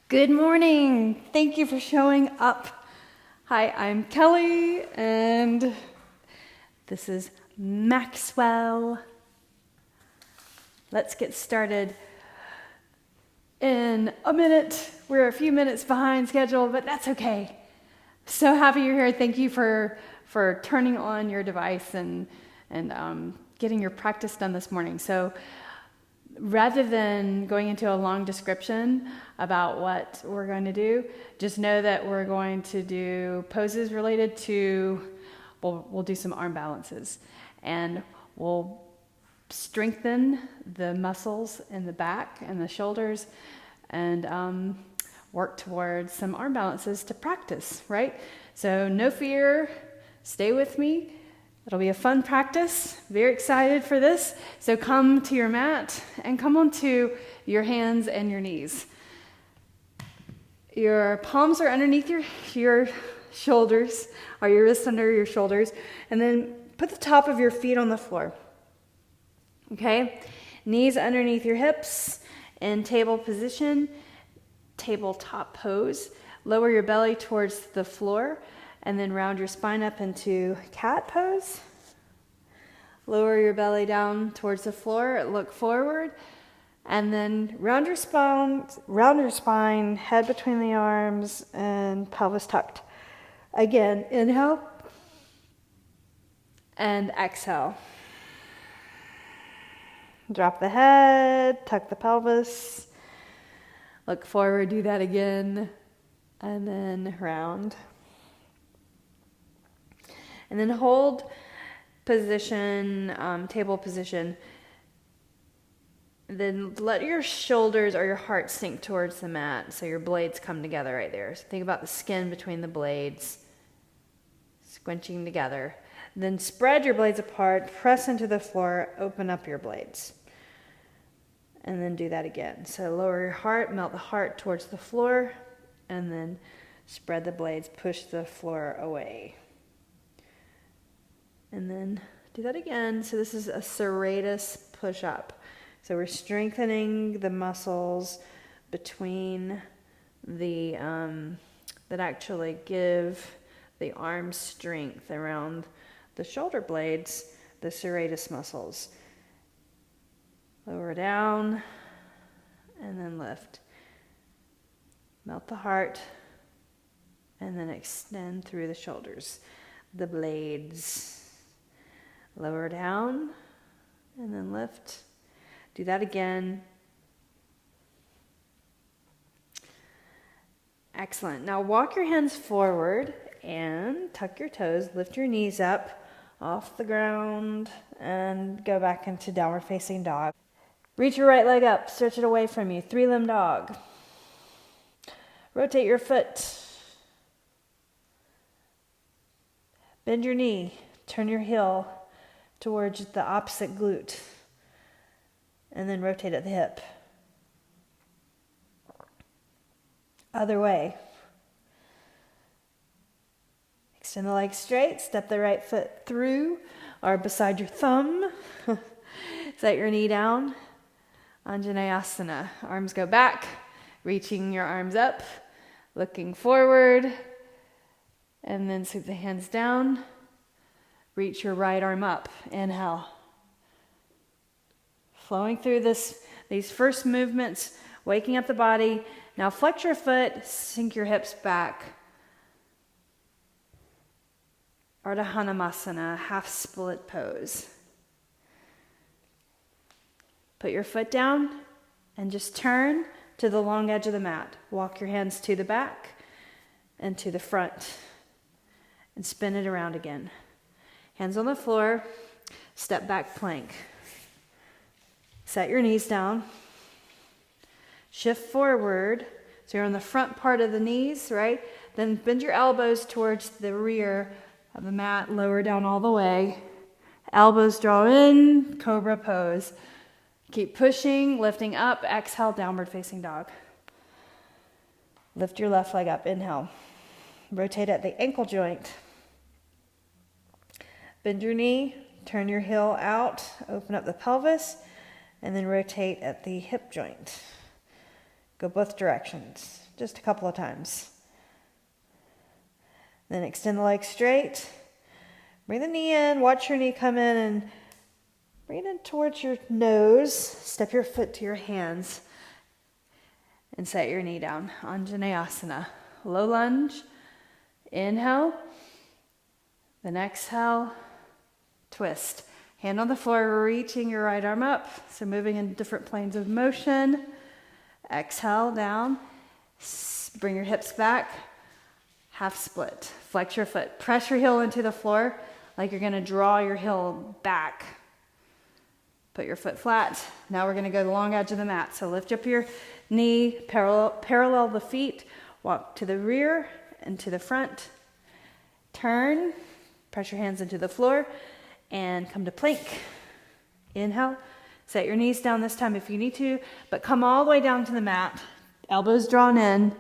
Good morning. Thank you for showing up. Hi, I'm Kelly, and this is Maxwell. Let's get started in a minute. We're a few minutes behind schedule, but that's okay. So happy you're here. Thank you for turning on your device and getting your practice done this morning. So rather than going into a long description about what we're going to do, just know that we're going to do poses related to, we'll do some arm balances, and we'll strengthen the muscles in the back and the shoulders, and work towards some arm balances to practice, right? So no fear, stay with me. It'll be a fun practice. Very excited for this. So come to your mat and come onto your hands and your knees. Your palms are underneath your shoulders, or your wrists under your shoulders, and then put the top of your feet on the floor. Okay? Knees underneath your hips in table position, tabletop pose. Lower your belly towards the floor, and then round your spine up into cat pose. Lower your belly down towards the floor, look forward, and then round your spine, head between the arms, and pelvis tucked. Again, inhale and exhale. Drop the head, tuck the pelvis, look forward, do that again, and then round. And then hold position, table position. Then let your shoulders or your heart sink towards the mat so your blades come together right there. So think about the skin between the blades squinching together. Then spread your blades apart, press into the floor, open up your blades. And then do that again. So lower your heart, melt the heart towards the floor, and then spread the blades, push the floor away. And then do that again. So this is a serratus push-up. So we're strengthening the muscles between the, that actually give the arm strength around the shoulder blades, the serratus muscles. Lower down, and then lift. Melt the heart, and then extend through the shoulders, the blades. Lower down, and then lift. Do that again. Excellent. Now walk your hands forward and tuck your toes. Lift your knees up off the ground and go back into downward facing dog. Reach your right leg up, stretch it away from you. Three-limb dog. Rotate your foot. Bend your knee. Turn your heel towards the opposite glute. And then rotate at the hip. Other way. Extend the leg straight. Step the right foot through or beside your thumb. Set your knee down. Anjaneyasana. Arms go back. Reaching your arms up. Looking forward. And then sweep the hands down. Reach your right arm up. Inhale. Flowing through these first movements, waking up the body. Now flex your foot, sink your hips back. Ardha Hanumasana, half split pose. Put your foot down and just turn to the long edge of the mat. Walk your hands to the back and to the front and spin it around again. Hands on the floor, step back plank. Set your knees down. Shift forward. So you're on the front part of the knees, right? Then bend your elbows towards the rear of the mat. Lower down all the way. Elbows draw in, cobra pose. Keep pushing, lifting up. Exhale, downward facing dog. Lift your left leg up. Inhale. Rotate at the ankle joint. Bend your knee, turn your heel out, open up the pelvis, and then rotate at the hip joint. Go both directions. just a couple of times. Then extend the leg straight. Bring the knee in, watch your knee come in and bring it in towards your nose. Step your foot to your hands and set your knee down. Anjaneyasana. Low lunge. Inhale. Then exhale. Twist. Hand on the floor, reaching your right arm up. So moving in different planes of motion. Exhale down. Bring your hips back. Half split. Flex your foot. Press your heel into the floor like you're going to draw your heel back. Put your foot flat. Now we're going to go the long edge of the mat. So lift up your knee, parallel the feet. Walk to the rear and to the front. Turn. Press your hands into the floor and come to plank. Inhale. Set your knees down this time if you need to, but come all the way down to the mat. Elbows drawn in.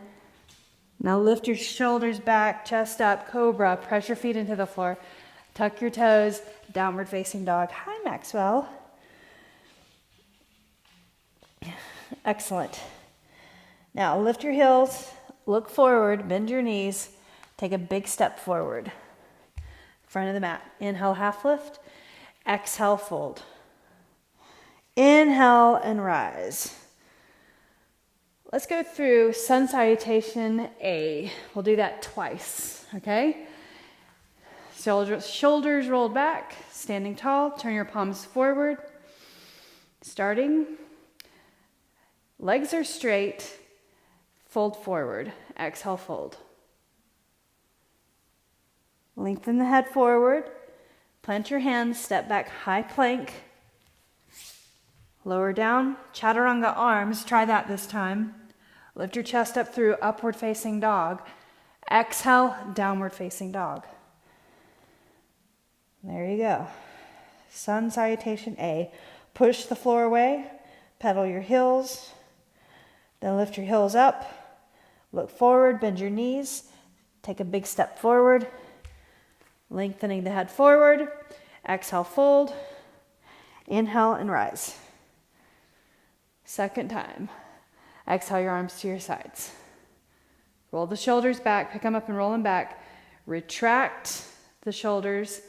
Now lift your shoulders back, chest up, cobra. Press your feet into the floor. Tuck your toes, downward facing dog. Hi, Maxwell. Excellent. Now lift your heels, look forward, bend your knees, take a big step forward. Front of the mat. Inhale, half lift. Exhale, fold. Inhale and rise. Let's go through sun salutation A. We'll do that twice, okay? Shoulders rolled back, standing tall. Turn your palms forward. Starting. Legs are straight. Fold forward. Exhale, fold. Lengthen the head forward. Plant your hands. Step back, high plank. Lower down. Chaturanga arms. Try that this time. Lift your chest up through upward facing dog. Exhale, downward facing dog. There you go. Sun salutation A. Push the floor away. Pedal your heels. Then lift your heels up. Look forward, bend your knees. Take a big step forward. Lengthening the head forward. Exhale, fold. Inhale and rise. Second time. Exhale your arms to your sides. Roll the shoulders back, pick them up and roll them back. Retract the shoulders,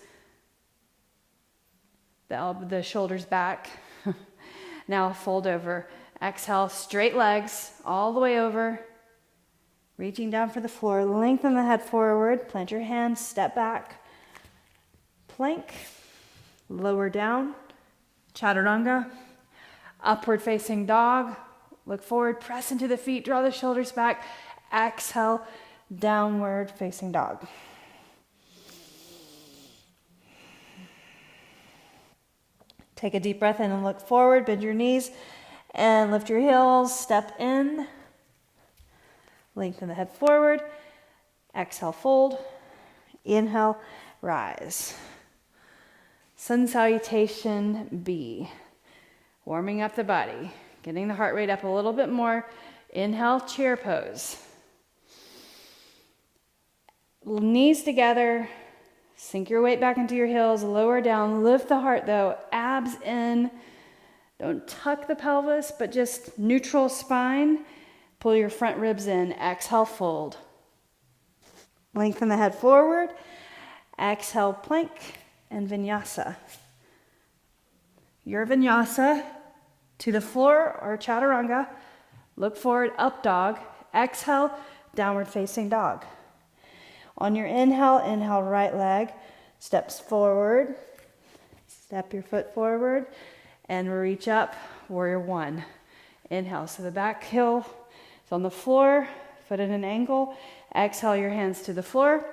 the shoulders back. Now fold over. Exhale, straight legs all the way over. Reaching down for the floor. Lengthen the head forward. Plant your hands, step back. Plank. Lower down. Chaturanga. Upward facing dog. Look forward, press into the feet, draw the shoulders back. Exhale, downward facing dog. Take a deep breath in and look forward, bend your knees and lift your heels, step in. Lengthen the head forward. Exhale, fold. Inhale, rise. Sun salutation B. Warming up the body. Getting the heart rate up a little bit more. Inhale, chair pose. Knees together. Sink your weight back into your heels. Lower down. Lift the heart though. Abs in. Don't tuck the pelvis, but just neutral spine. Pull your front ribs in. Exhale, fold. Lengthen the head forward. Exhale, plank and vinyasa. Your vinyasa. To the floor or chaturanga. Look forward, up dog. Exhale, downward facing dog. On your inhale right leg. Steps forward. Step your foot forward and reach up, warrior one. Inhale, so the back heel is on the floor, foot at an angle. Exhale your hands to the floor.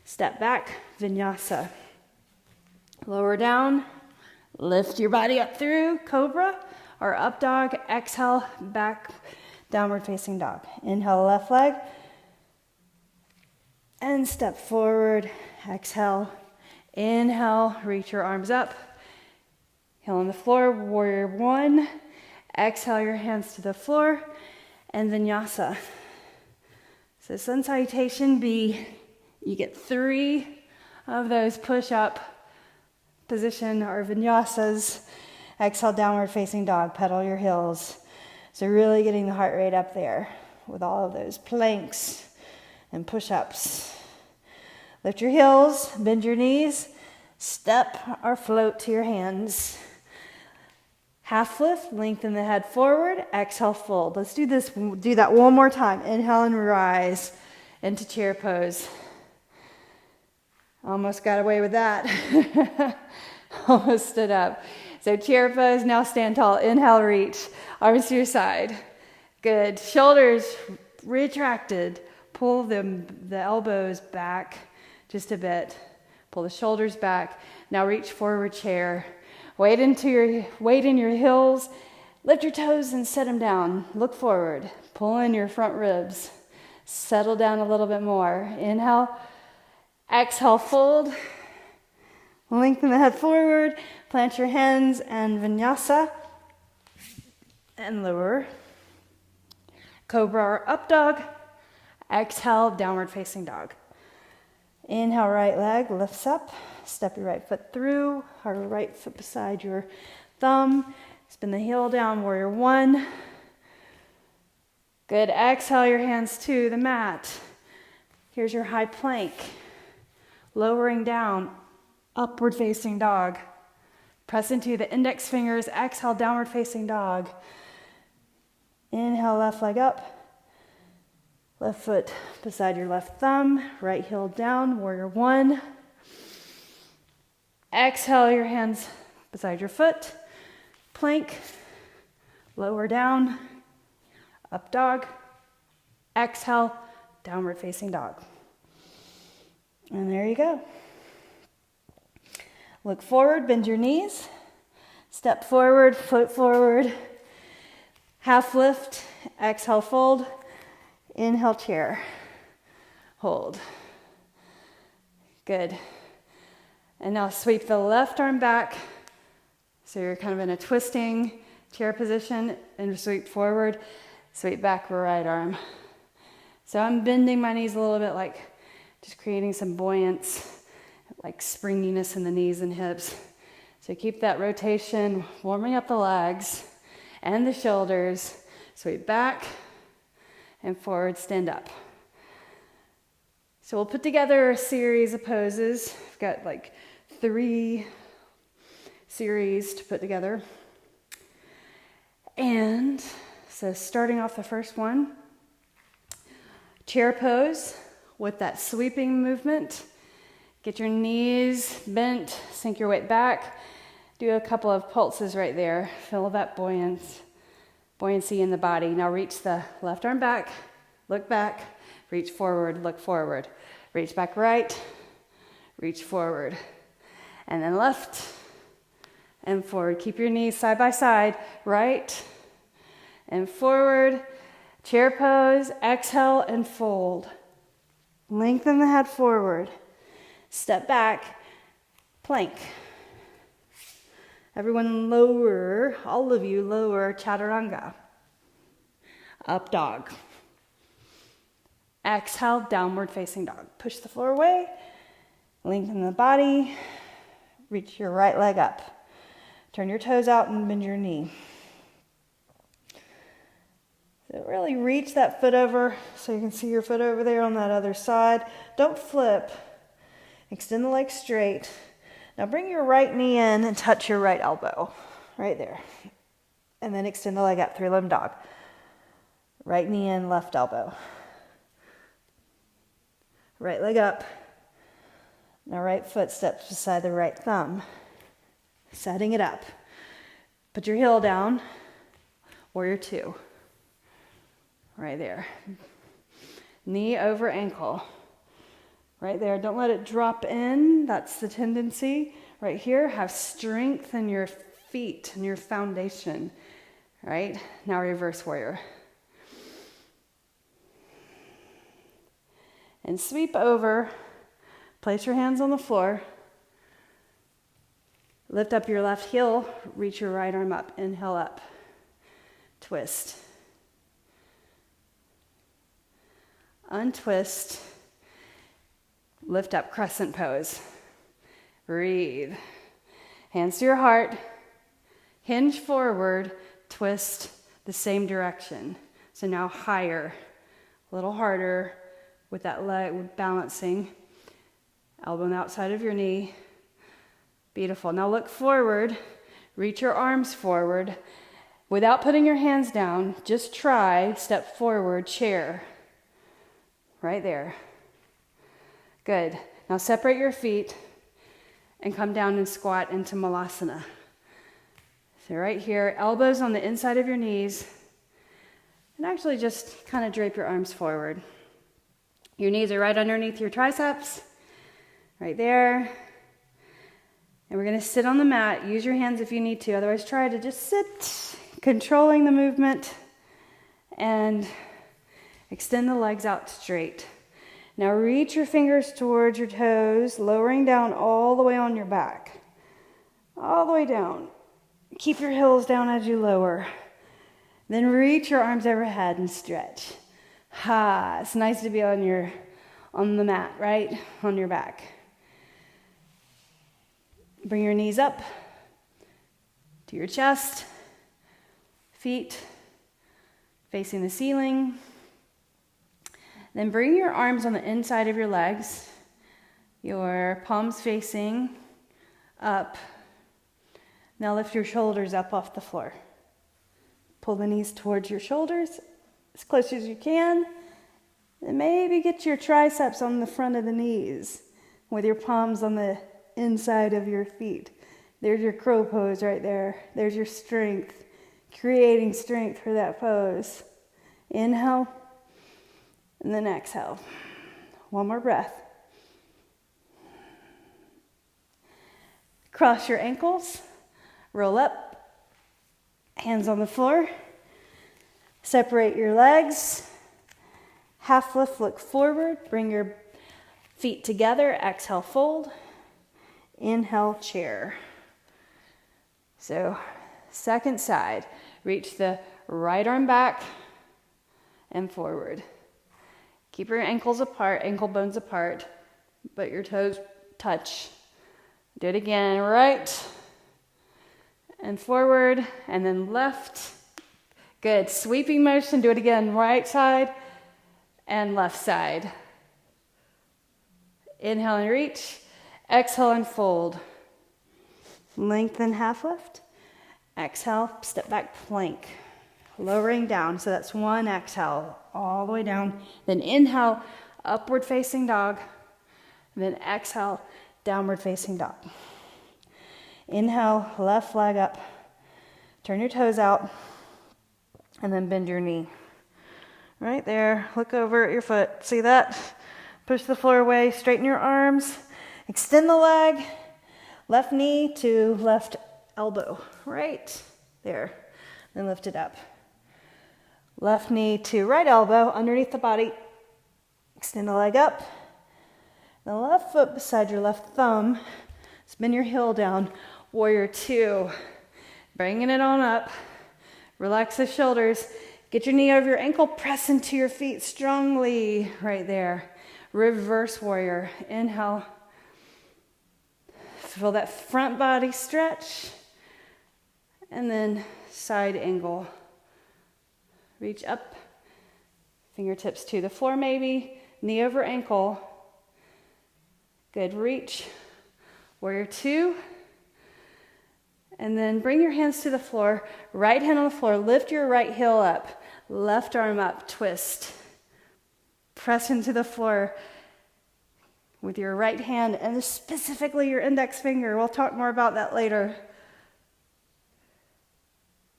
Step back, vinyasa. Lower down, lift your body up through, cobra. Or up dog, exhale, back, downward facing dog. Inhale, left leg. And step forward, exhale. Inhale, reach your arms up. Heel on the floor, warrior one. Exhale your hands to the floor. And vinyasa. So sun salutation B. You get 3 of those push-up position or vinyasas. Exhale, downward facing dog. Pedal your heels. So really getting the heart rate up there. with all of those planks and push-ups. Lift your heels, bend your knees, step or float to your hands. Half lift, lengthen the head forward, exhale, fold. Let's do that one more time. Inhale and rise into chair pose. Almost got away with that. Almost stood up. So chair pose, now stand tall. Inhale, reach. Arms to your side. Good. Shoulders retracted. Pull the elbows back just a bit. Pull the shoulders back. Now reach forward chair. Weight in your heels. Lift your toes and set them down. Look forward. Pull in your front ribs. Settle down a little bit more. Inhale. Exhale, fold. Lengthen the head forward. Plant your hands and vinyasa. And lower. Cobra or up dog. Exhale, downward facing dog. Inhale, right leg lifts up. Step your right foot through, or right foot beside your thumb. Spin the heel down, warrior one. Good, exhale your hands to the mat. Here's your high plank. Lowering down, upward facing dog. Press into the index fingers, exhale, downward facing dog. Inhale, left leg up. Left foot beside your left thumb, right heel down, warrior one. Exhale your hands beside your foot, plank, lower down, up dog. Exhale, downward facing dog. And there you go. Look forward, bend your knees, step forward, float forward, half lift, exhale, fold. Inhale, chair. Hold. Good. And now sweep the left arm back. So you're kind of in a twisting chair position and sweep forward. Sweep back right arm. So I'm bending my knees a little bit, like just creating some buoyance, like springiness in the knees and hips. So keep that rotation, warming up the legs and the shoulders. Sweep back and forward, stand up. So we'll put together a series of poses. I've got like 3 series to put together. And so starting off the first one, chair pose with that sweeping movement. Get your knees bent, sink your weight back. Do a couple of pulses right there. Feel that buoyancy in the body. Now reach the left arm back, look back, reach forward, look forward. Reach back right, reach forward. And then left and forward. Keep your knees side by side, right and forward. Chair pose, exhale and fold. Lengthen the head forward. Step back, plank. Everyone lower, all of you lower chaturanga. Up dog. Exhale, downward facing dog. Push the floor away. Lengthen the body. Reach your right leg up. Turn your toes out and bend your knee. So really reach that foot over so you can see your foot over there on that other side. Don't flip. Extend the leg straight. Now bring your right knee in and touch your right elbow, right there. And then extend the leg up, 3-limb dog. Right knee in, left elbow. Right leg up. Now right foot steps beside the right thumb. Setting it up. Put your heel down, warrior two. Right there. Knee over ankle. Right there, don't let it drop in. That's the tendency. Right here, have strength in your feet and your foundation. Right? Now reverse warrior. And sweep over. Place your hands on the floor. Lift up your left heel. Reach your right arm up. Inhale up. Twist. Untwist. Lift up, crescent pose. Breathe. Hands to your heart. Hinge forward. Twist the same direction. So now higher. A little harder with that leg, with balancing. Elbow on the outside of your knee. Beautiful. Now look forward. Reach your arms forward. Without putting your hands down, just try, step forward, chair. Right there. Good. Now separate your feet and come down and squat into malasana. So right here, elbows on the inside of your knees. And actually just kind of drape your arms forward. Your knees are right underneath your triceps. Right there. And we're going to sit on the mat. Use your hands if you need to. Otherwise, try to just sit, controlling the movement. And extend the legs out straight. Now reach your fingers towards your toes, lowering down all the way on your back. All the way down. Keep your heels down as you lower. Then reach your arms overhead and stretch. Ha, it's nice to be on the mat, right? On your back. Bring your knees up to your chest. Feet facing the ceiling. Then bring your arms on the inside of your legs, your palms facing up. Now lift your shoulders up off the floor. Pull the knees towards your shoulders as close as you can. And maybe get your triceps on the front of the knees with your palms on the inside of your feet. There's your crow pose right there. There's your strength, creating strength for that pose. Inhale. And then exhale. One more breath. Cross your ankles. Roll up. Hands on the floor. Separate your legs. Half lift, look forward. Bring your feet together. Exhale, fold. Inhale, chair. So, second side. Reach the right arm back and forward. Keep your ankles apart, ankle bones apart, but your toes touch. Do it again, right and forward, and then left. Good, sweeping motion, do it again, right side and left side. Inhale and reach, exhale and fold. Lengthen half lift, exhale, step back plank. Lowering down, so that's one exhale, all the way down. Then inhale, upward facing dog. Then exhale, downward facing dog. Inhale, left leg up. Turn your toes out. And then bend your knee. Right there, look over at your foot. See that? Push the floor away, straighten your arms. Extend the leg. Left knee to left elbow. Right there. Then lift it up. Left knee to right elbow, underneath the body. Extend the leg up. The left foot beside your left thumb. Spin your heel down. Warrior two. Bringing it on up. Relax the shoulders. Get your knee over your ankle. Press into your feet strongly. Right there. Reverse warrior. Inhale. Feel that front body stretch. And then side angle. Reach up, fingertips to the floor maybe, knee over ankle. Good, reach. Warrior two. And then bring your hands to the floor, right hand on the floor, lift your right heel up, left arm up, twist. Press into the floor with your right hand and specifically your index finger. We'll talk more about that later.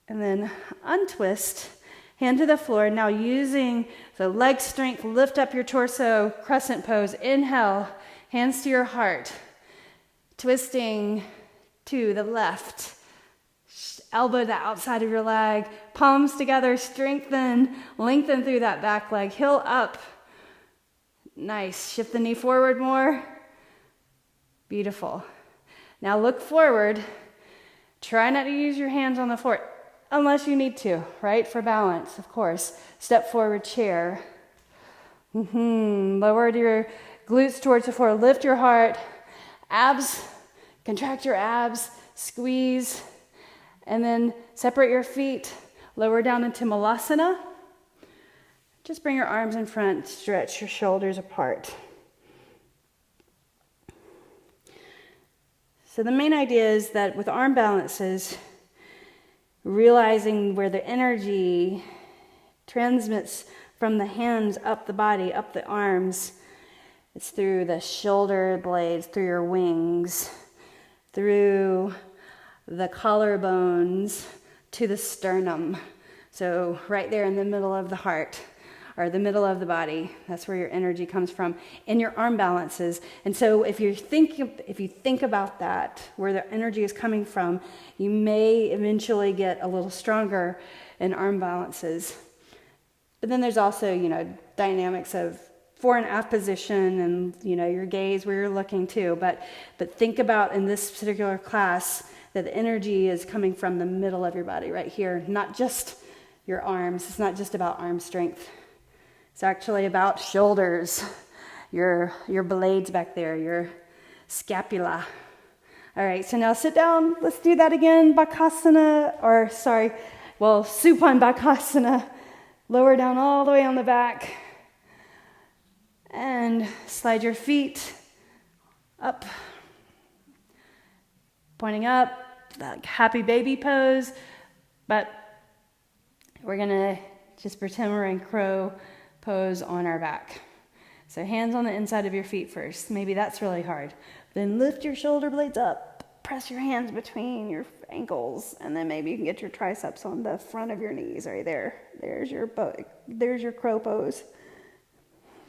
And then untwist. Hand to the floor. Now using the leg strength, lift up your torso, crescent pose. Inhale, hands to your heart. Twisting to the left. Elbow the outside of your leg. Palms together, strengthen, lengthen through that back leg. Heel up. Nice. Shift the knee forward more. Beautiful. Now look forward. Try not to use your hands on the floor. Unless you need to, right? For balance, of course. Step forward, chair. Lower your glutes towards the floor. Lift your heart. Abs, contract your abs. Squeeze. And then separate your feet. Lower down into malasana. Just bring your arms in front, stretch your shoulders apart. So the main idea is that with arm balances, realizing where the energy transmits from the hands up the body, up the arms. It's through the shoulder blades, through your wings, through the collarbones to the sternum. So right there in the middle of the heart, or the middle of the body, that's where your energy comes from in your arm balances. And so if you think about that, where the energy is coming from, you may eventually get a little stronger in arm balances. But then there's also, dynamics of fore and aft position and, your gaze where you're looking too. But think about in this particular class that the energy is coming from the middle of your body right here, not just your arms. It's not just about arm strength. It's actually about shoulders, your blades back there, your scapula. All right, so now sit down. Let's do that again. Supine Bakasana. Lower down all the way on the back. And slide your feet up. Pointing up, that happy baby pose. But we're going to just pretend we're in crow pose on our back. So hands on the inside of your feet first. Maybe that's really hard. Then lift your shoulder blades up. Press your hands between your ankles. And then maybe you can get your triceps on the front of your knees right there. There's your crow pose.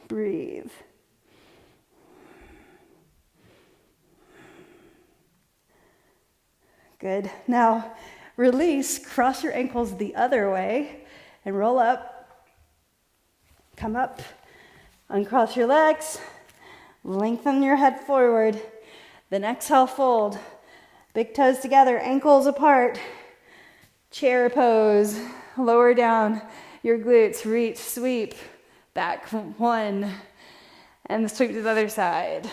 Breathe. Good. Now release. Cross your ankles the other way and roll up. Come up, uncross your legs, lengthen your head forward, then exhale, fold. Big toes together, ankles apart, chair pose, lower down your glutes, reach, sweep, back, one, and sweep to the other side.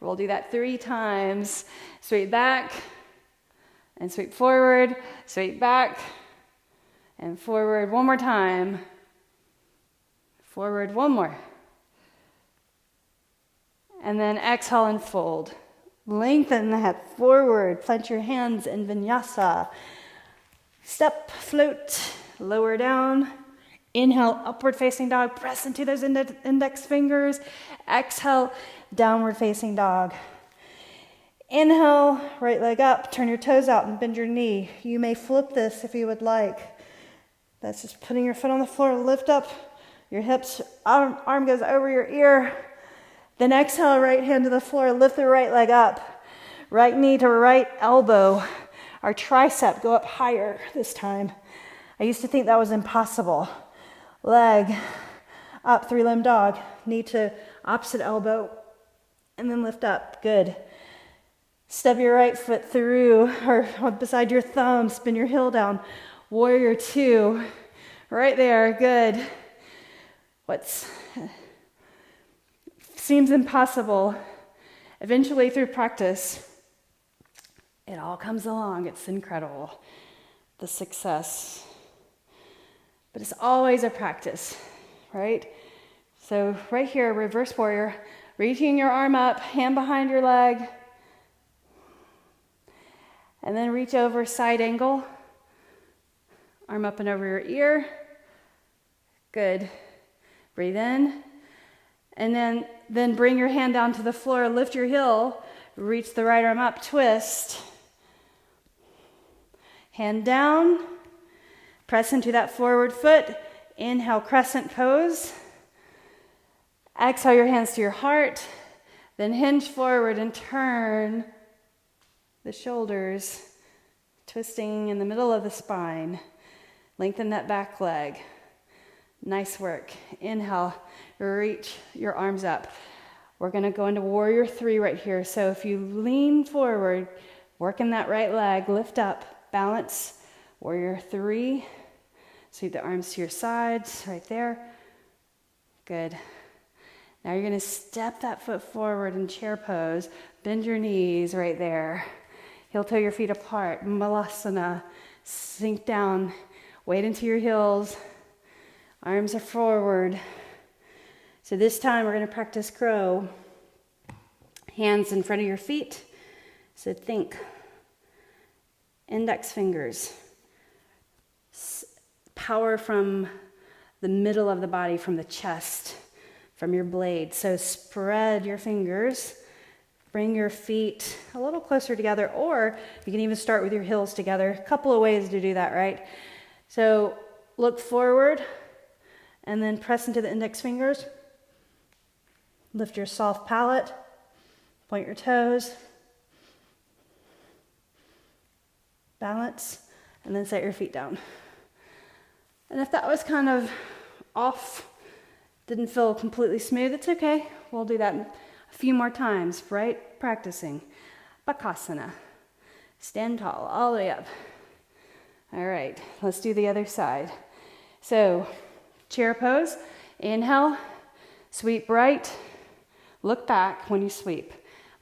We'll do that 3 times. Sweep back, and sweep forward, sweep back, and forward one more time. Forward, one more. And then exhale and fold. Lengthen the head forward. Plant your hands in vinyasa. Step, float, lower down. Inhale, upward facing dog. Press into those index fingers. Exhale, downward facing dog. Inhale, right leg up. Turn your toes out and bend your knee. You may flip this if you would like. That's just putting your foot on the floor. Lift up your hips, arm goes over your ear. Then exhale, right hand to the floor, lift the right leg up. Right knee to right elbow. Our tricep go up higher this time. I used to think that was impossible. Leg up, 3-limb dog. Knee to opposite elbow. And then lift up, good. Step your right foot through or beside your thumb, spin your heel down. Warrior 2, right there, good. What seems impossible, eventually through practice, it all comes along. It's incredible, the success. But it's always a practice, right? So right here, reverse warrior, reaching your arm up, hand behind your leg, and then reach over side angle, arm up and over your ear. Good. Breathe in, and then bring your hand down to the floor, lift your heel, reach the right arm up, twist. Hand down, press into that forward foot, inhale, crescent pose. Exhale your hands to your heart, then hinge forward and turn the shoulders, twisting in the middle of the spine. Lengthen that back leg. Nice work. Inhale, reach your arms up. We're going to go into warrior 3 right here. So if you lean forward, working that right leg, lift up, balance, warrior 3. Sweep the arms to your sides, right there. Good. Now you're going to step that foot forward in chair pose. Bend your knees right there. Heel toe your feet apart. Malasana. Sink down. Weight into your heels. Arms are forward. So this time we're going to practice crow. Hands in front of your feet. So think index fingers. Power from the middle of the body, from the chest, from your blade. So spread your fingers. Bring your feet a little closer together, or you can even start with your heels together. A couple of ways to do that, right? So look forward and then press into the index fingers. Lift your soft palate. Point your toes. Balance, and then set your feet down. And if that was kind of off, didn't feel completely smooth, it's okay. We'll do that a few more times, right? Practicing. Bakasana. Stand tall, all the way up. All right, let's do the other side. So, chair pose. Inhale, sweep right. Look back when you sweep.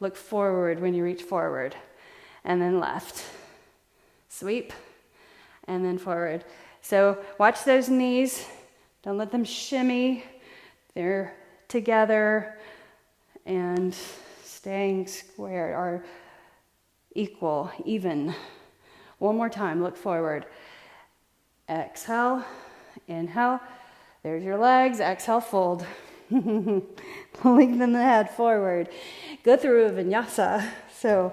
Look forward when you reach forward. And then left. Sweep, and then forward. So watch those knees. Don't let them shimmy. They're together and staying square or equal, even. One more time, look forward. Exhale, inhale. There's your legs. Exhale, fold. Lengthen the head forward. Go through a vinyasa. So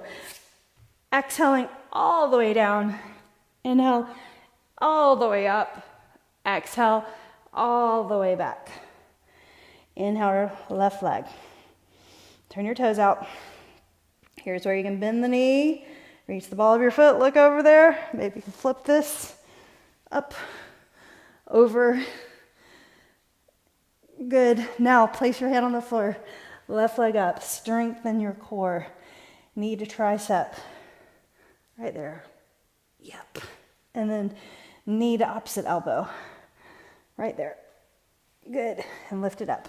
exhaling all the way down. Inhale, all the way up. Exhale, all the way back. Inhale, left leg. Turn your toes out. Here's where you can bend the knee. Reach the ball of your foot. Look over there. Maybe you can flip this up, over. Good. Now place your hand on the floor. Left leg up. Strengthen your core. Knee to tricep. Right there. Yep. And then knee to opposite elbow. Right there. Good. And lift it up.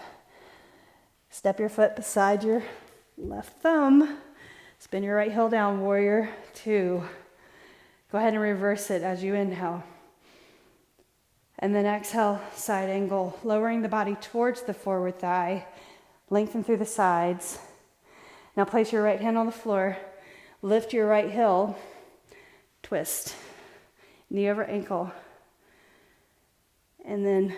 Step your foot beside your left thumb. Spin your right heel down, warrior two. Go ahead and reverse it as you inhale. And then exhale, side angle, lowering the body towards the forward thigh. Lengthen through the sides. Now place your right hand on the floor. Lift your right heel. Twist. Knee over ankle. And then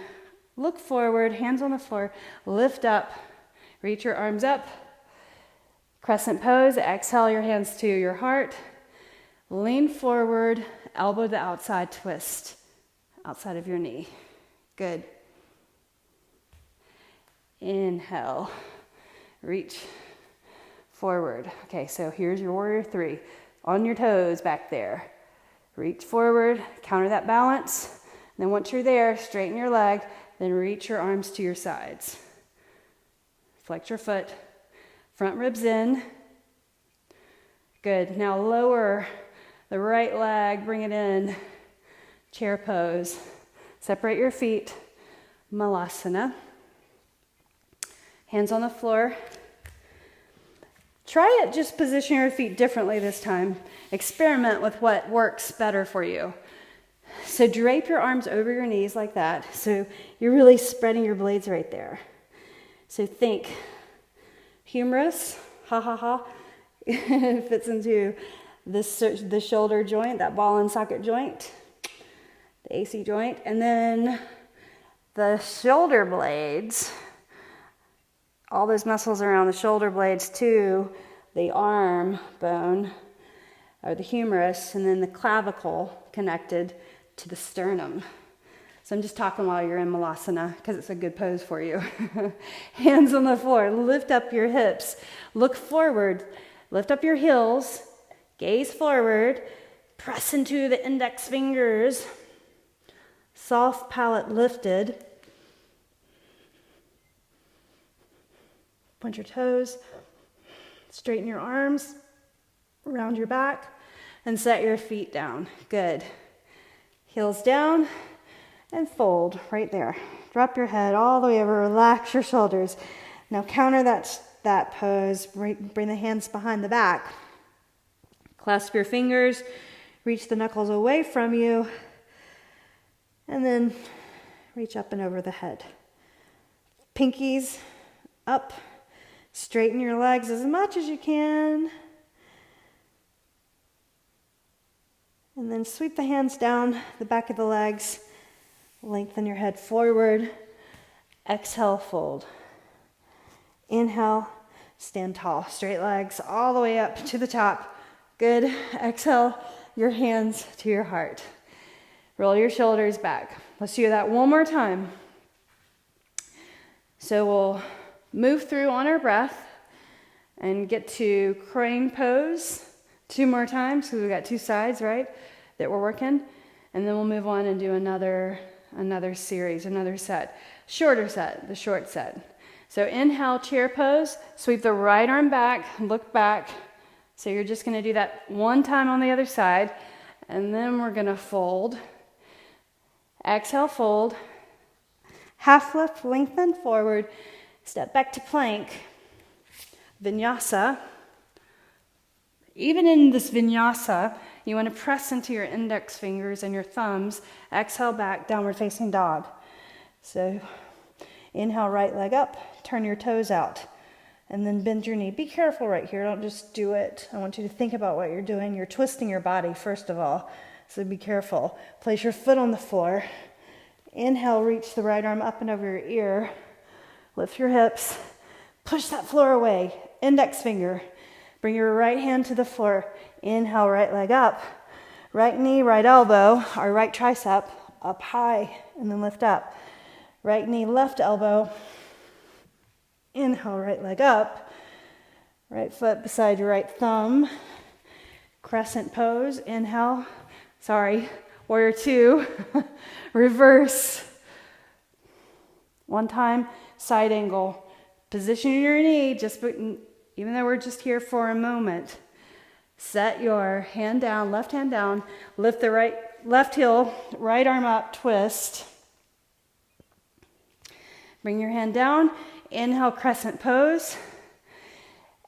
look forward, hands on the floor. Lift up. Reach your arms up. Crescent pose. Exhale your hands to your heart. Lean forward. Elbow to outside twist. Outside of your knee. Good. Inhale. Reach forward. Okay, so here's your warrior three. On your toes back there. Reach forward, counter that balance. And then once you're there, straighten your leg, then reach your arms to your sides. Flex your foot. Front ribs in. Good. Now lower the right leg, bring it in. Chair pose. Separate your feet. Malasana. Hands on the floor. Try it, just position your feet differently this time. Experiment with what works better for you. So drape your arms over your knees like that. So you're really spreading your blades right there. So think humerus, ha ha ha, fits into the shoulder joint, that ball and socket joint, the AC joint, and then the shoulder blades, all those muscles around the shoulder blades to the arm bone, or the humerus, and then the clavicle connected to the sternum. So I'm just talking while you're in Malasana because it's a good pose for you. Hands on the floor, lift up your hips, look forward, lift up your heels, gaze forward, press into the index fingers, soft palate lifted. Point your toes, straighten your arms, round your back, and set your feet down. Good. Heels down and fold right there. Drop your head all the way over, relax your shoulders. Now counter that pose, bring the hands behind the back. Clasp your fingers, reach the knuckles away from you, and then reach up and over the head. Pinkies up. Straighten your legs as much as you can. And then sweep the hands down the back of the legs. Lengthen your head forward. Exhale, fold. Inhale, stand tall. Straight legs all the way up to the top. Good. Exhale, your hands to your heart. Roll your shoulders back. Let's do that one more time. So we'll move through on our breath and get to crane pose 2 more times, because we've got 2 sides, right, that we're working. And then we'll move on and do another series, another set. Shorter set, the short set. So inhale, chair pose. Sweep the right arm back, look back. So you're just going to do that 1 time on the other side. And then we're going to fold. Exhale, fold. Half lift, lengthen forward. Step back to plank. Vinyasa. Even in this vinyasa, you want to press into your index fingers and your thumbs. Exhale back, downward facing dog. So inhale, right leg up, turn your toes out, and then bend your knee. Be careful right here, don't just do it. I want you to think about what you're doing. You're twisting your body first of all, so be careful. Place your foot on the floor. Inhale, reach the right arm up and over your ear. Lift your hips. Push that floor away. Index finger. Bring your right hand to the floor. Inhale, right leg up. Right knee, right elbow, or right tricep up high, and then lift up. Right knee, left elbow. Inhale, right leg up. Right foot beside your right thumb. Crescent pose. Inhale. Warrior 2. Reverse. 1 time, side angle. Position your knee, even though we're just here for a moment. Set your hand down, left hand down. Lift the left heel, right arm up, twist. Bring your hand down. Inhale, crescent pose.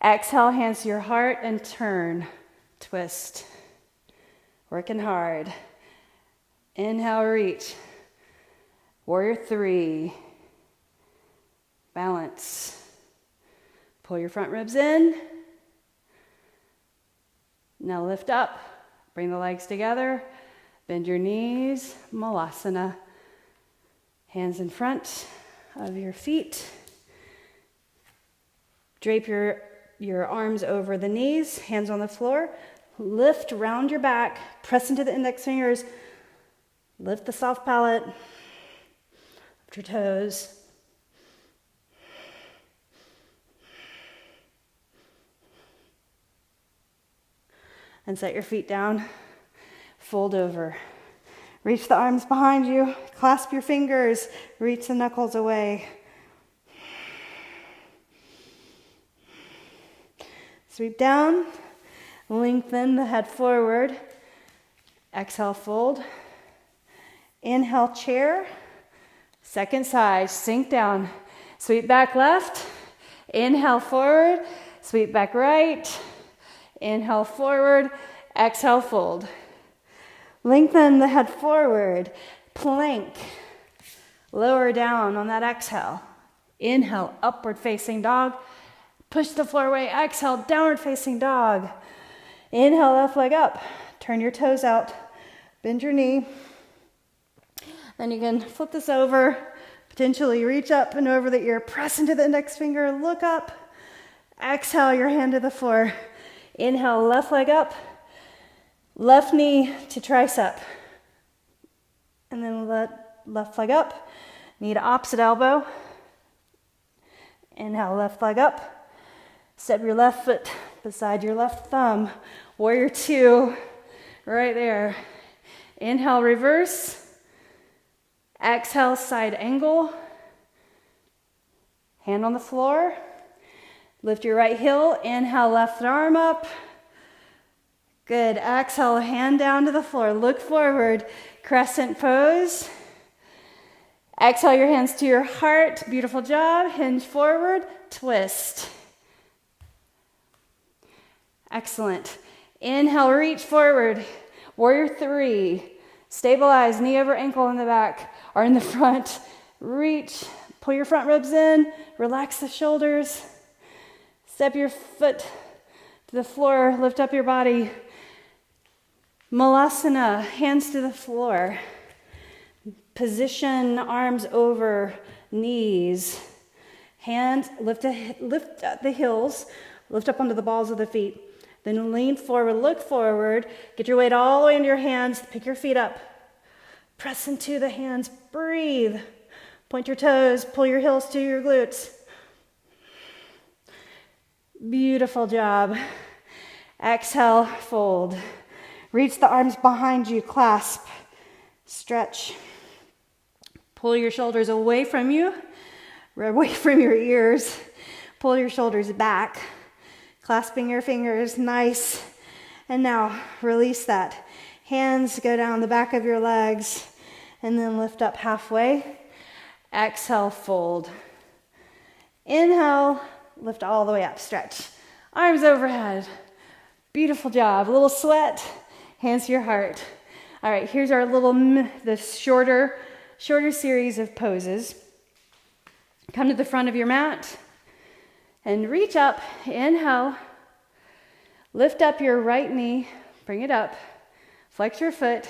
Exhale, hands to your heart and turn. Twist. Working hard. Inhale, reach. Warrior 3. Balance. Pull your front ribs in. Now lift up. Bring the legs together. Bend your knees. Malasana. Hands in front of your feet. Drape your arms over the knees. Hands on the floor. Lift, round your back. Press into the index fingers. Lift the soft palate. Lift your toes. And set your feet down. Fold over. Reach the arms behind you. Clasp your fingers. Reach the knuckles away. Sweep down. Lengthen the head forward. Exhale, fold. Inhale, chair. Second side, sink down. Sweep back left. Inhale, forward. Sweep back right. Inhale, forward. Exhale, fold. Lengthen the head forward. Plank. Lower down on that exhale. Inhale, upward facing dog. Push the floor away. Exhale, downward facing dog. Inhale, left leg up. Turn your toes out. Bend your knee. Then you can flip this over. Potentially reach up and over the ear. Press into the index finger. Look up. Exhale, your hand to the floor. Inhale, left leg up. Left knee to tricep. And then left leg up. Knee to opposite elbow. Inhale, left leg up. Step your left foot beside your left thumb. Warrior 2, right there. Inhale, reverse. Exhale, side angle. Hand on the floor. Lift your right heel. Inhale, left arm up. Good. Exhale, hand down to the floor. Look forward. Crescent pose. Exhale your hands to your heart. Beautiful job. Hinge forward. Twist. Excellent. Inhale, reach forward. Warrior 3. Stabilize, knee over ankle in the back. are in the front, reach, pull your front ribs in, relax the shoulders, step your foot to the floor, lift up your body. Malasana, hands to the floor. Position arms over knees. Hands, lift at the heels, lift up onto the balls of the feet. Then lean forward, look forward, get your weight all the way into your hands, pick your feet up. Press into the hands, breathe. Point your toes, pull your heels to your glutes. Beautiful job. Exhale, fold. Reach the arms behind you, clasp, stretch. Pull your shoulders away from you, away from your ears. Pull your shoulders back, clasping your fingers, nice. And now release that. Hands go down the back of your legs and then lift up halfway. Exhale, fold. Inhale, lift all the way up, stretch. Arms overhead. Beautiful job. A little sweat, hands to your heart. All right, here's our the shorter series of poses. Come to the front of your mat and reach up. Inhale. Lift up your right knee. Bring it up. Flex your foot.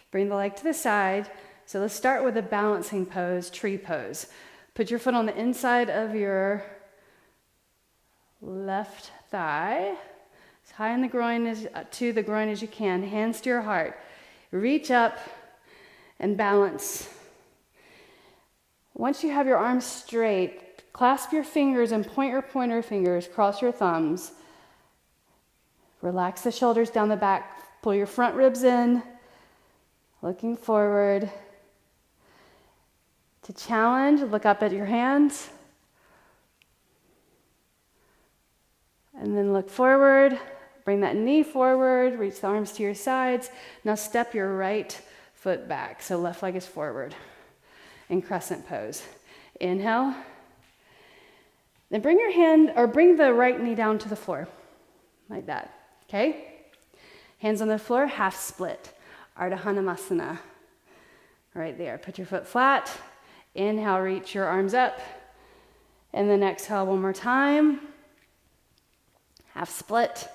Bring the leg to the side. So let's start with a balancing pose, tree pose. Put your foot on the inside of your left thigh, as high in the groin to the groin as you can. Hands to your heart. Reach up and balance. Once you have your arms straight, clasp your fingers and point your pointer fingers, cross your thumbs. Relax the shoulders down the back. Pull your front ribs in, looking forward. To challenge, look up at your hands. And then look forward. Bring that knee forward. Reach the arms to your sides. Now step your right foot back. So left leg is forward in crescent pose. Inhale. Then bring the right knee down to the floor. Like that. Okay? Hands on the floor, half split. Ardha Hanumasana. Right there. Put your foot flat. Inhale, reach your arms up. And then exhale one more time. Half split.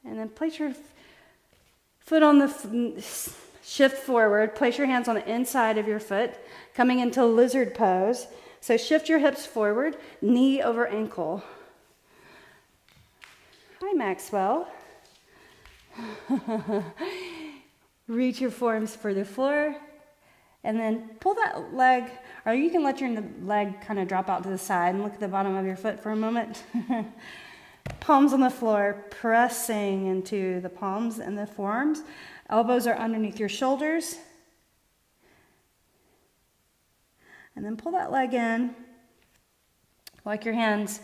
And then place your foot on the shift forward. Place your hands on the inside of your foot, coming into lizard pose. So shift your hips forward, knee over ankle. Hi, Maxwell. Reach your forearms for the floor. And then pull that leg, or you can let your leg kind of drop out to the side and look at the bottom of your foot for a moment. Palms on the floor, pressing into the palms and the forearms. Elbows are underneath your shoulders. And then pull that leg in. Like your hands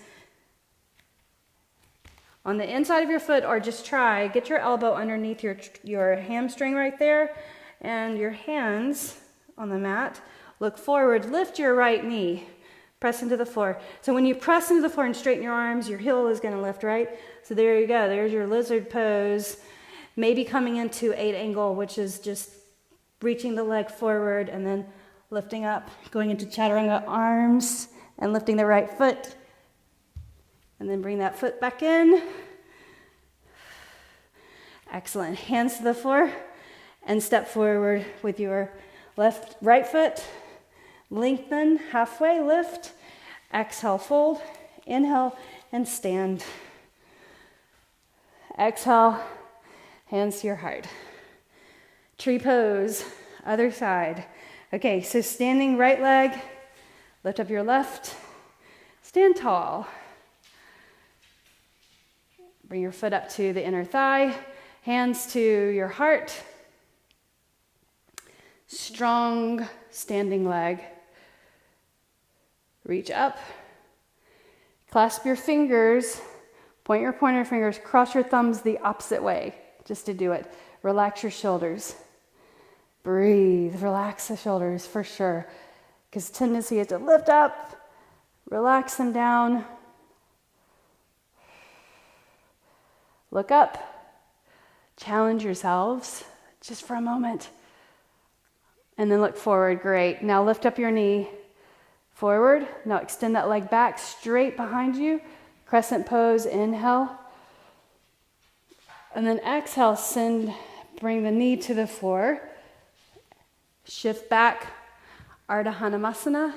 on the inside of your foot, or just try, get your elbow underneath your hamstring right there, and your hands on the mat. Look forward, lift your right knee, press into the floor. So when you press into the floor and straighten your arms, your heel is going to lift, right? So there you go. There's your lizard pose. Maybe coming into 8 angle, which is just reaching the leg forward and then lifting up, going into chaturanga arms and lifting the right foot. And then bring that foot back in. Excellent. Hands to the floor and step forward with your right foot. Lengthen, halfway lift. Exhale, fold. Inhale and stand. Exhale, hands to your heart. Tree pose, other side. Okay, so standing right leg, lift up your left. Stand tall. Bring your foot up to the inner thigh. Hands to your heart. Strong standing leg. Reach up. Clasp your fingers. Point your pointer fingers. Cross your thumbs the opposite way, just to do it. Relax your shoulders. Breathe. Relax the shoulders for sure. Because tendency is to lift up. Relax them down. Look up. Challenge yourselves just for a moment. And then look forward. Great. Now lift up your knee forward. Now extend that leg back straight behind you. Crescent pose, inhale. And then exhale, bring the knee to the floor. Shift back, Ardha Hanumasana.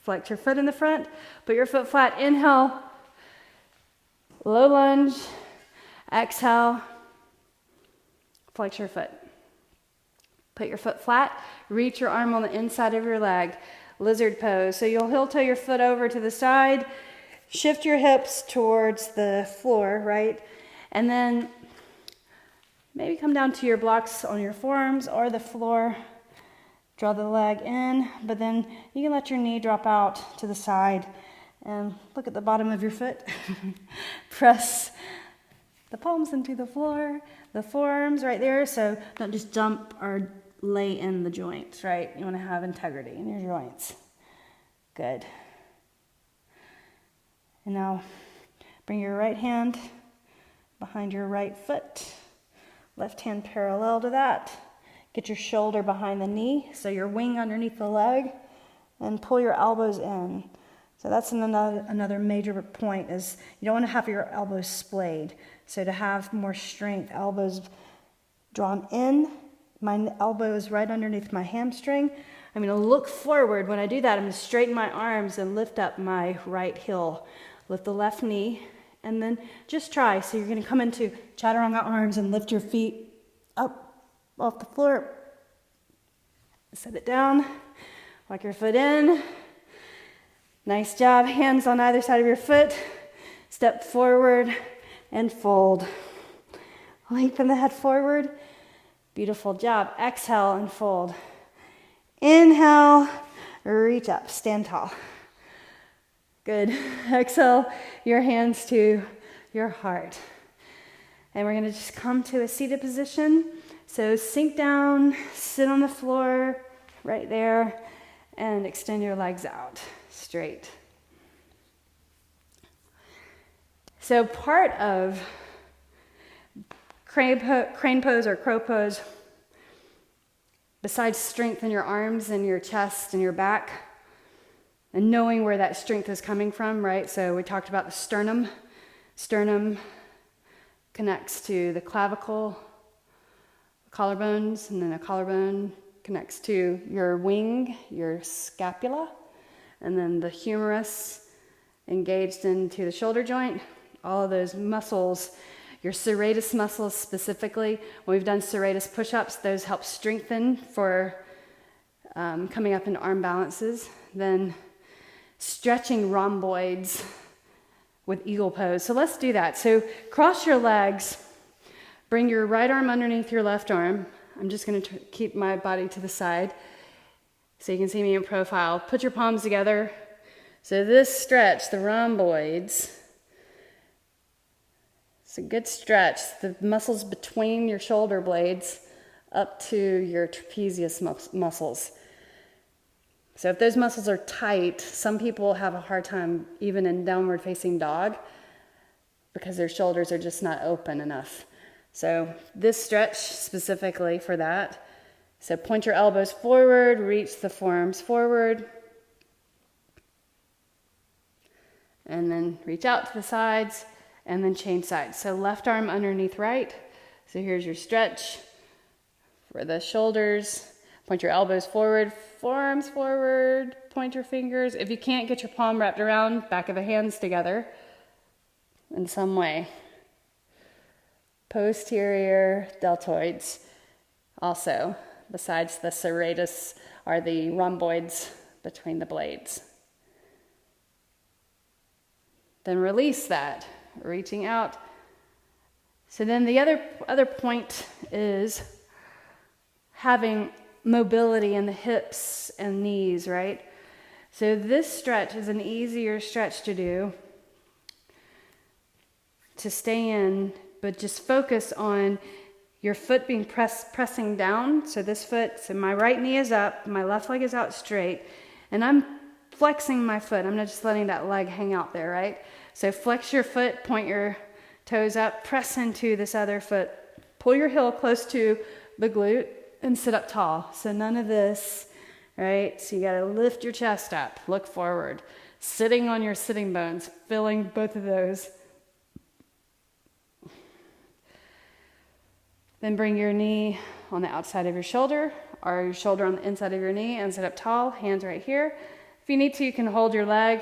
Flex your foot in the front. Put your foot flat. Inhale. Low lunge. Exhale. Flex your foot. Put your foot flat. Reach your arm on the inside of your leg. Lizard pose. So you'll heel toe your foot over to the side. Shift your hips towards the floor, right? And then maybe come down to your blocks on your forearms or the floor. Draw the leg in, but then you can let your knee drop out to the side and look at the bottom of your foot. Press the palms into the floor, the forearms right there. So don't just jump or lay in the joints, right? You want to have integrity in your joints. Good. And now bring your right hand behind your right foot, left hand parallel to that. Get your shoulder behind the knee, so your wing underneath the leg, and pull your elbows in. So that's another major point is you don't want to have your elbows splayed. So to have more strength, elbows drawn in. My elbow is right underneath my hamstring. I'm going to look forward. When I do that, I'm going to straighten my arms and lift up my right heel. Lift the left knee, and then just try. So you're going to come into chaturanga arms and lift your feet up off the floor. Set it down. Walk your foot in. Nice job. Hands on either side of your foot. Step forward and fold. Lengthen the head forward. Beautiful job. Exhale and fold. Inhale, reach up, stand tall. Good. Exhale, your hands to your heart. And we're going to just come to a seated position. So sink down, sit on the floor right there, and extend your legs out straight. So part of crane pose or crow pose, besides strength in your arms and your chest and your back, and knowing where that strength is coming from, right? So we talked about the sternum. Sternum connects to the clavicle, collarbones, and then a collarbone connects to your wing, your scapula, and then the humerus engaged into the shoulder joint. All of those muscles, your serratus muscles specifically, when we've done serratus push-ups, those help strengthen for coming up into arm balances. Then stretching rhomboids with eagle pose. So let's do that. So cross your legs. Bring your right arm underneath your left arm. I'm just going to keep my body to the side so you can see me in profile. Put your palms together. So this stretch, the rhomboids, it's a good stretch. The muscles between your shoulder blades up to your trapezius muscles. So if those muscles are tight, some people have a hard time even in downward facing dog because their shoulders are just not open enough. So this stretch specifically for that. So point your elbows forward, reach the forearms forward, and then reach out to the sides, and then change sides. So left arm underneath right. So here's your stretch for the shoulders. Point your elbows forward, forearms forward, point your fingers. If you can't get your palm wrapped around, back of the hands together in some way. Posterior deltoids also, besides the serratus, are the rhomboids between the blades. Then release that, reaching out. So then the other point is having mobility in the hips and knees, right? So this stretch is an easier stretch to do, to stay in, but just focus on your foot being pressing down. So this foot, so my right knee is up, my left leg is out straight, and I'm flexing my foot. I'm not just letting that leg hang out there, right? So flex your foot, point your toes up, press into this other foot. Pull your heel close to the glute and sit up tall. So none of this, right? So you got to lift your chest up, look forward, sitting on your sitting bones, filling both of those. Then bring your knee on the outside of your shoulder or your shoulder on the inside of your knee and sit up tall, hands right here. If you need to, you can hold your leg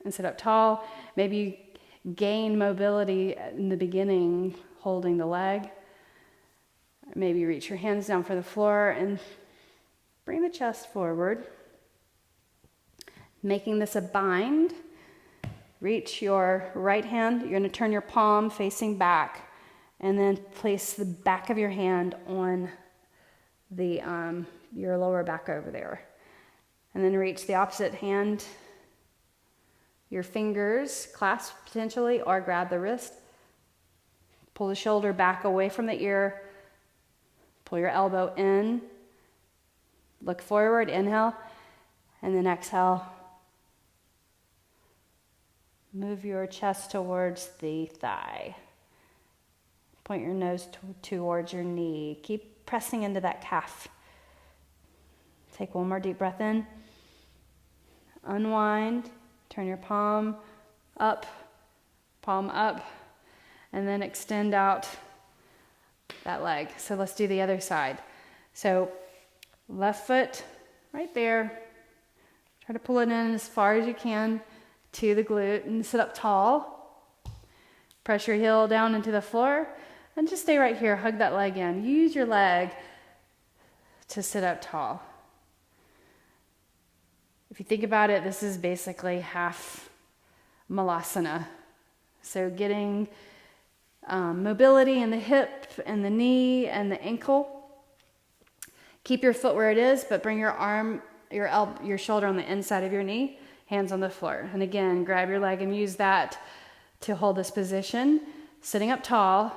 and sit up tall. Maybe you gain mobility in the beginning holding the leg. Maybe reach your hands down for the floor and bring the chest forward. Making this a bind. Reach your right hand. You're going to turn your palm facing back and then place the back of your hand on the your lower back over there. And then reach the opposite hand. Your fingers clasp potentially or grab the wrist. Pull the shoulder back away from the ear. Pull your elbow in. Look forward, inhale, and then exhale. Move your chest towards the thigh. Point your nose towards your knee. Keep pressing into that calf. Take one more deep breath in. Unwind. Turn your palm up, and then extend out that leg. So let's do the other side. So left foot right there. Try to pull it in as far as you can to the glute and sit up tall. Press your heel down into the floor and just stay right here. Hug that leg in. Use your leg to sit up tall. If you think about it, this is basically half malasana. So getting mobility in the hip and the knee and the ankle. Keep your foot where it is, but bring your arm, your shoulder on the inside of your knee, hands on the floor. And again, grab your leg and use that to hold this position. Sitting up tall,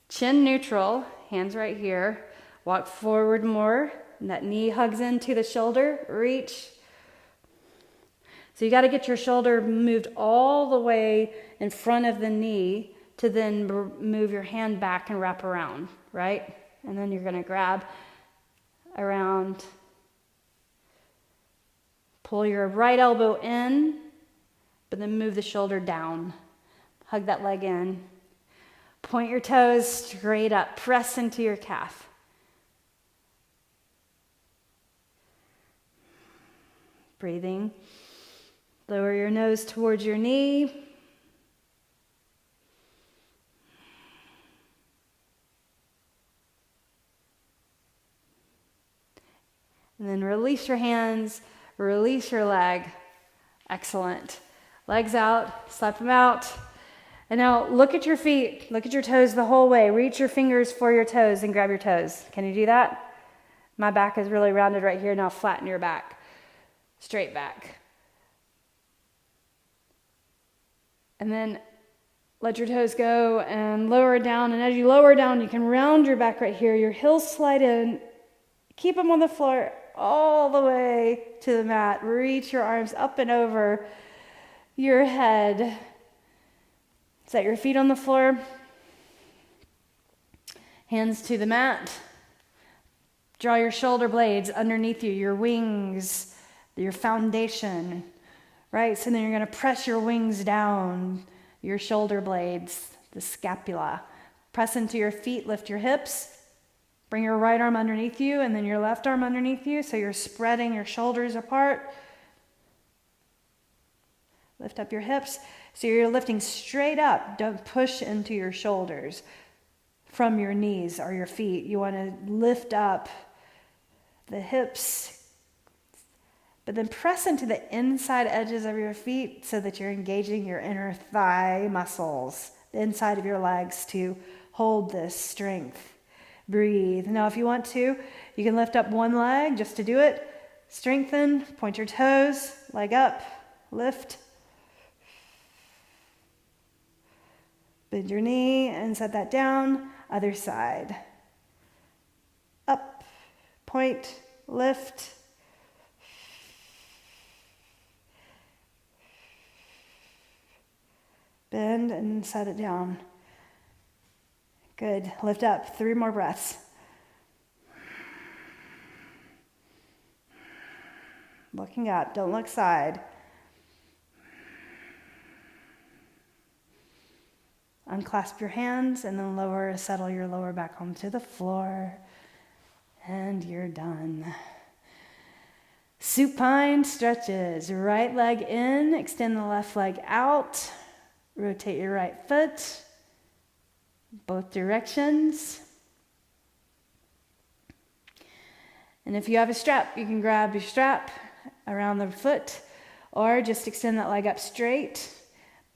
chin neutral, hands right here. Walk forward more, and that knee hugs into the shoulder. Reach. So you got to get your shoulder moved all the way in front of the knee to then move your hand back and wrap around, right? And then you're going to grab around, pull your right elbow in, but then move the shoulder down. Hug that leg in. Point your toes straight up. Press into your calf. Breathing. Lower your nose towards your knee. And then release your hands, release your leg. Excellent. Legs out, slap them out. And now look at your feet, look at your toes the whole way. Reach your fingers for your toes and grab your toes. Can you do that? My back is really rounded right here. Now flatten your back. Straight back. And then let your toes go and lower down. And as you lower down, you can round your back right here. Your heels slide in. Keep them on the floor all the way to the mat. Reach your arms up and over your head. Set your feet on the floor. Hands to the mat. Draw your shoulder blades underneath you, your wings, your foundation. Right, so then you're going to press your wings down, your shoulder blades, the scapula. Press into your feet, lift your hips. Bring your right arm underneath you and then your left arm underneath you. So you're spreading your shoulders apart. Lift up your hips. So you're lifting straight up. Don't push into your shoulders from your knees or your feet. You want to lift up the hips. But then press into the inside edges of your feet so that you're engaging your inner thigh muscles, the inside of your legs to hold this strength. Breathe. Now, if you want to, you can lift up one leg just to do it. Strengthen, point your toes, leg up, lift. Bend your knee and set that down. Other side. Up, point, lift. Bend and set it down. Good. Lift up. 3 more breaths. looking up, don't look side. Unclasp your hands and then settle your lower back onto the floor. And you're done. Supine stretches. Right leg in, extend the left leg out. Rotate your right foot, both directions. And if you have a strap, you can grab your strap around the foot or just extend that leg up straight.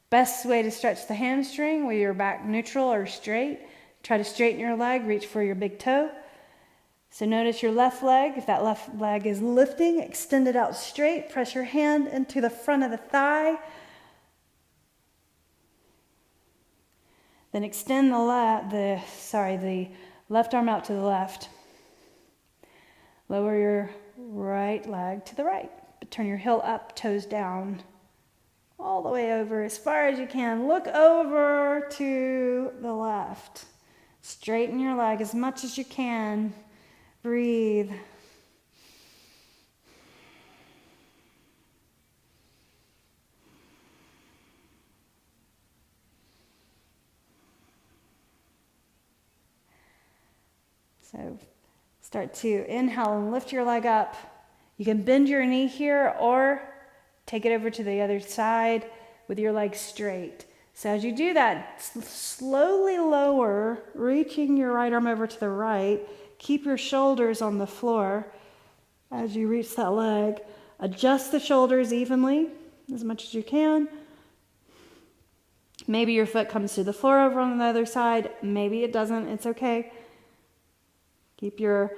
Best way to stretch the hamstring with your back neutral or straight. Try to straighten your leg, reach for your big toe. So notice your left leg. If that left leg is lifting, extend it out straight. Press your hand into the front of the thigh. Then extend the left arm out to the left. Lower your right leg to the right, but turn your heel up, toes down, all the way over as far as you can. Look over to the left. Straighten your leg as much as you can. Breathe. So start to inhale and lift your leg up. You can bend your knee here or take it over to the other side with your leg straight. So as you do that, slowly lower, reaching your right arm over to the right. Keep your shoulders on the floor as you reach that leg. Adjust the shoulders evenly as much as you can. Maybe your foot comes to the floor over on the other side. Maybe it doesn't. It's okay. Keep your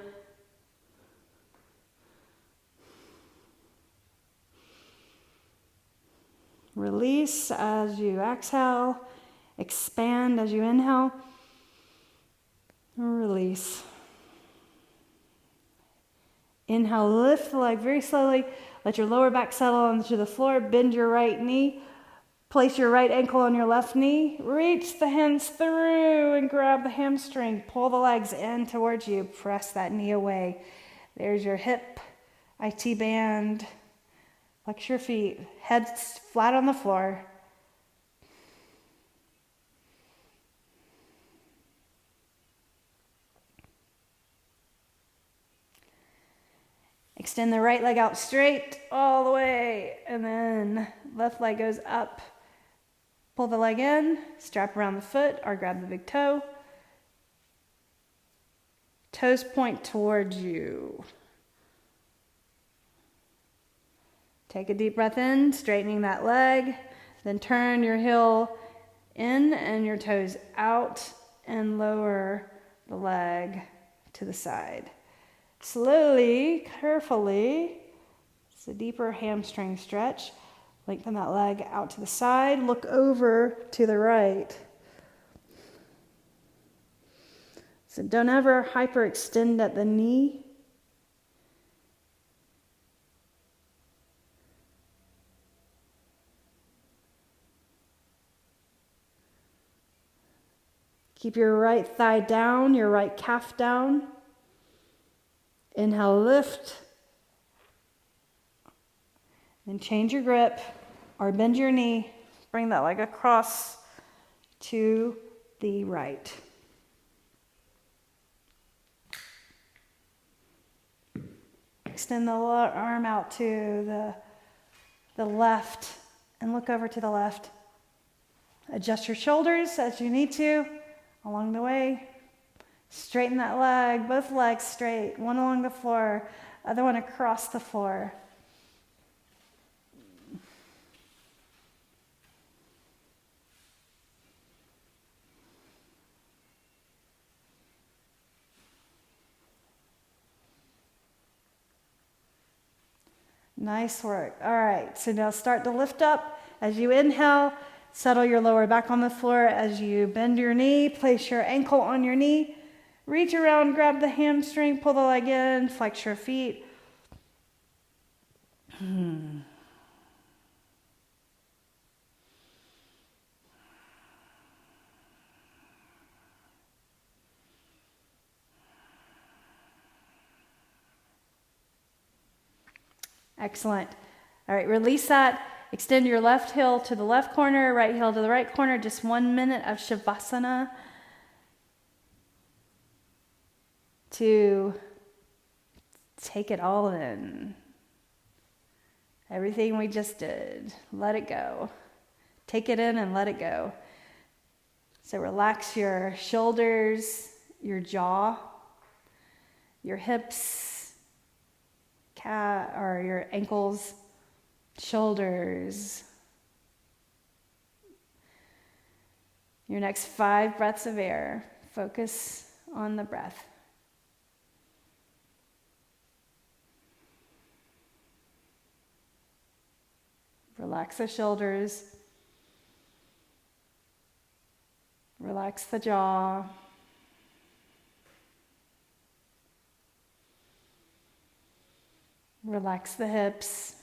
release as you exhale. Expand as you inhale. Release. Inhale, lift the leg very slowly. Let your lower back settle onto the floor. Bend your right knee. Place your right ankle on your left knee. Reach the hands through and grab the hamstring. Pull the legs in towards you. Press that knee away. There's your hip, IT band. Flex your feet. Head flat on the floor. Extend the right leg out straight all the way. And then left leg goes up. Pull the leg in, strap around the foot or grab the big toe. Toes point towards you. Take a deep breath in, straightening that leg. Then turn your heel in and your toes out and lower the leg to the side. Slowly, carefully, it's a deeper hamstring stretch. Lengthen that leg out to the side. Look over to the right. So don't ever hyperextend at the knee. Keep your right thigh down, your right calf down. Inhale, lift. Then change your grip or bend your knee. Bring that leg across to the right. Extend the lower arm out to the left and look over to the left. Adjust your shoulders as you need to along the way. Straighten that leg, both legs straight, one along the floor, other one across the floor. Nice work. All right, so now start to lift up. As you inhale, settle your lower back on the floor. As you bend your knee, place your ankle on your knee. Reach around, grab the hamstring, pull the leg in, flex your feet. Excellent. All right, release that. Extend your left heel to the left corner, right heel to the right corner. Just 1 minute of Shavasana to take it all in. Everything we just did, let it go. Take it in and let it go. So relax your shoulders, your jaw, your hips, or your ankles, shoulders. Your next 5 breaths of air. Focus on the breath. Relax the shoulders. Relax the jaw. Relax the hips.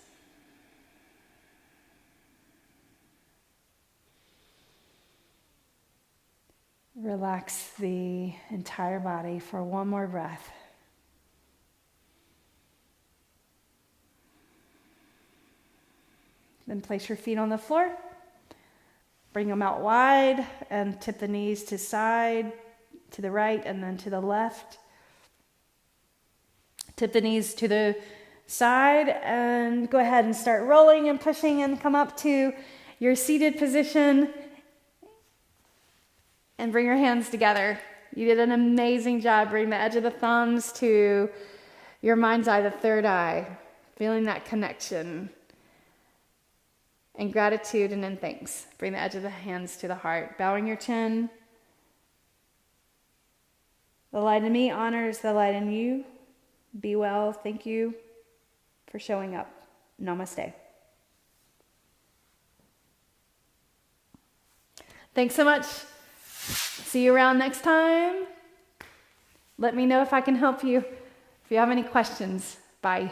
Relax the entire body for one more breath. Then place your feet on the floor. Bring them out wide and tip the knees to side, to the right, and then to the left. Tip the knees to the side and go ahead and start rolling and pushing and come up to your seated position and bring your hands together. You did an amazing job. Bring the edge of the thumbs to your mind's eye, the third eye, feeling that connection. And gratitude and in thanks. Bring the edge of the hands to the heart. Bowing your chin. The light in me honors the light in you. Be well. Thank you for showing up. Namaste. Thanks so much. See you around next time. Let me know if I can help you. If you have any questions. Bye.